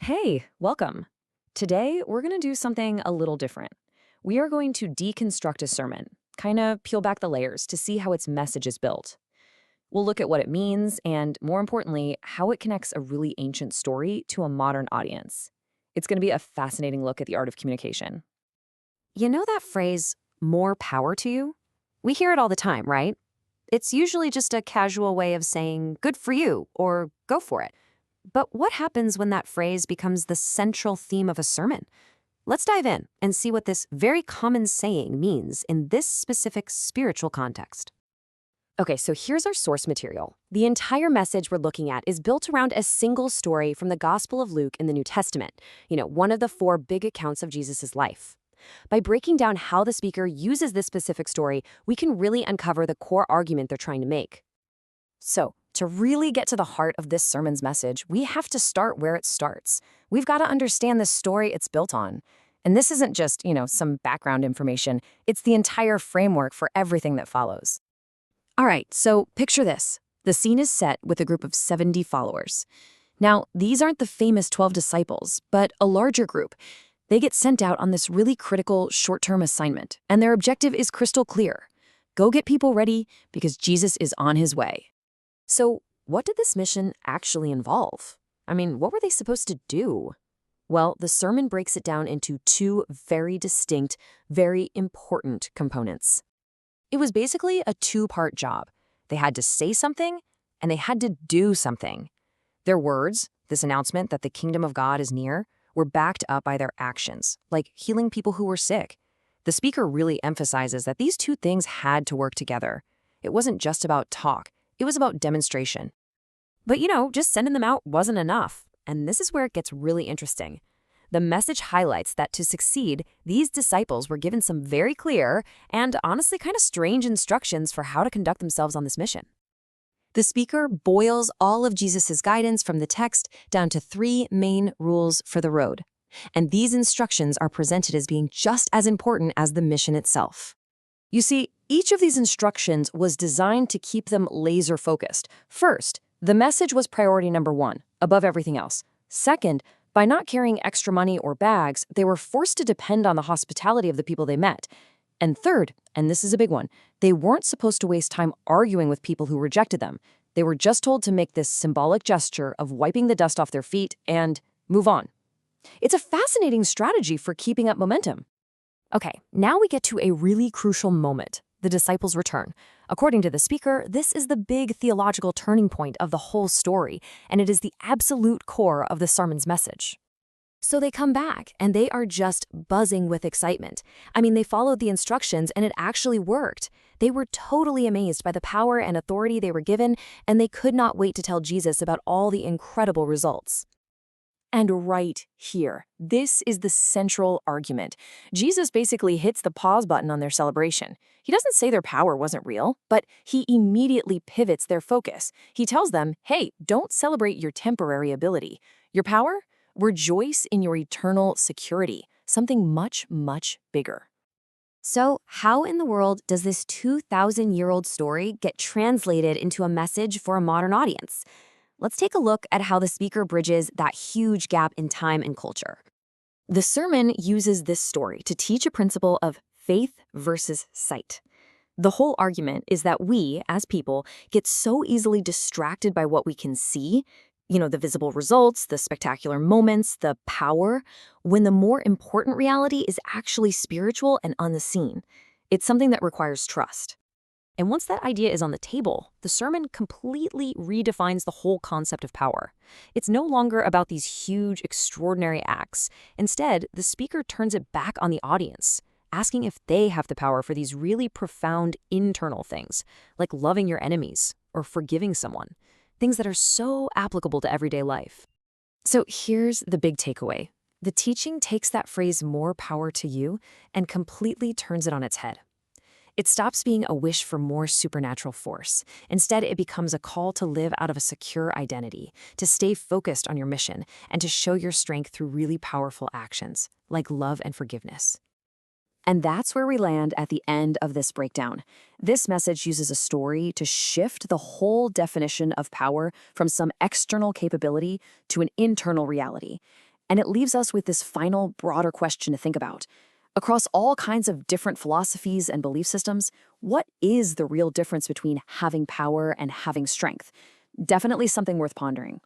Hey, welcome. Today, we're going to do something a little different. We are going to deconstruct a sermon, kind of peel back the layers to see how its message is built. We'll look at what it means and, more importantly, how it connects a really ancient story to a modern audience. It's going to be a fascinating look at the art of communication. You know that phrase, more power to you? We hear it all the time, right? It's usually just a casual way of saying, good for you, or go for it. But what happens when that phrase becomes the central theme of a sermon? Let's dive in and see what this very common saying means in this specific spiritual context. Okay, so here's our source material. The entire message we're looking at is built around a single story from the Gospel of Luke in the New Testament, one of the four big accounts of Jesus' life. By breaking down how the speaker uses this specific story, we can really uncover the core argument they're trying to make. So, to really get to the heart of this sermon's message, we have to start where it starts. We've got to understand the story it's built on. And this isn't just, some background information. It's the entire framework for everything that follows. All right, so picture this. The scene is set with a group of 70 followers. Now, these aren't the famous 12 disciples, but a larger group. They get sent out on this really critical short-term assignment, and their objective is crystal clear. Go get people ready because Jesus is on his way. So, what did this mission actually involve? What were they supposed to do? Well, the sermon breaks it down into two very distinct, very important components. It was basically a two-part job. They had to say something, and they had to do something. Their words, this announcement that the kingdom of God is near, were backed up by their actions, like healing people who were sick. The speaker really emphasizes that these two things had to work together. It wasn't just about talk. It was about demonstration. But just sending them out wasn't enough. And this is where it gets really interesting. The message highlights that to succeed, these disciples were given some very clear and honestly kind of strange instructions for how to conduct themselves on this mission. The speaker boils all of Jesus' guidance from the text down to three main rules for the road. And these instructions are presented as being just as important as the mission itself. You see, each of these instructions was designed to keep them laser-focused. First, the message was priority number one, above everything else. Second, by not carrying extra money or bags, they were forced to depend on the hospitality of the people they met. And third, and this is a big one, they weren't supposed to waste time arguing with people who rejected them. They were just told to make this symbolic gesture of wiping the dust off their feet and move on. It's a fascinating strategy for keeping up momentum. Okay, now we get to a really crucial moment, the disciples' return. According to the speaker, this is the big theological turning point of the whole story, and it is the absolute core of the sermon's message. So they come back, and they are just buzzing with excitement. They followed the instructions, and it actually worked. They were totally amazed by the power and authority they were given, and they could not wait to tell Jesus about all the incredible results. And right here, this is the central argument. Jesus basically hits the pause button on their celebration. He doesn't say their power wasn't real, but he immediately pivots their focus. He tells them, hey, don't celebrate your temporary ability. Your power? Rejoice in your eternal security, something much, much bigger. So, how in the world does this 2,000-year-old story get translated into a message for a modern audience? Let's take a look at how the speaker bridges that huge gap in time and culture. The sermon uses this story to teach a principle of faith versus sight. The whole argument is that we, as people, get so easily distracted by what we can see, the visible results, the spectacular moments, the power, when the more important reality is actually spiritual and unseen. It's something that requires trust. And once that idea is on the table, the sermon completely redefines the whole concept of power. It's no longer about these huge, extraordinary acts. Instead, the speaker turns it back on the audience, asking if they have the power for these really profound internal things, like loving your enemies or forgiving someone, things that are so applicable to everyday life. So here's the big takeaway. The teaching takes that phrase, more power to you, and completely turns it on its head. It stops being a wish for more supernatural force. Instead, it becomes a call to live out of a secure identity, to stay focused on your mission, and to show your strength through really powerful actions, like love and forgiveness. And that's where we land at the end of this breakdown. This message uses a story to shift the whole definition of power from some external capability to an internal reality. And it leaves us with this final, broader question to think about. Across all kinds of different philosophies and belief systems, what is the real difference between having power and having strength? Definitely something worth pondering.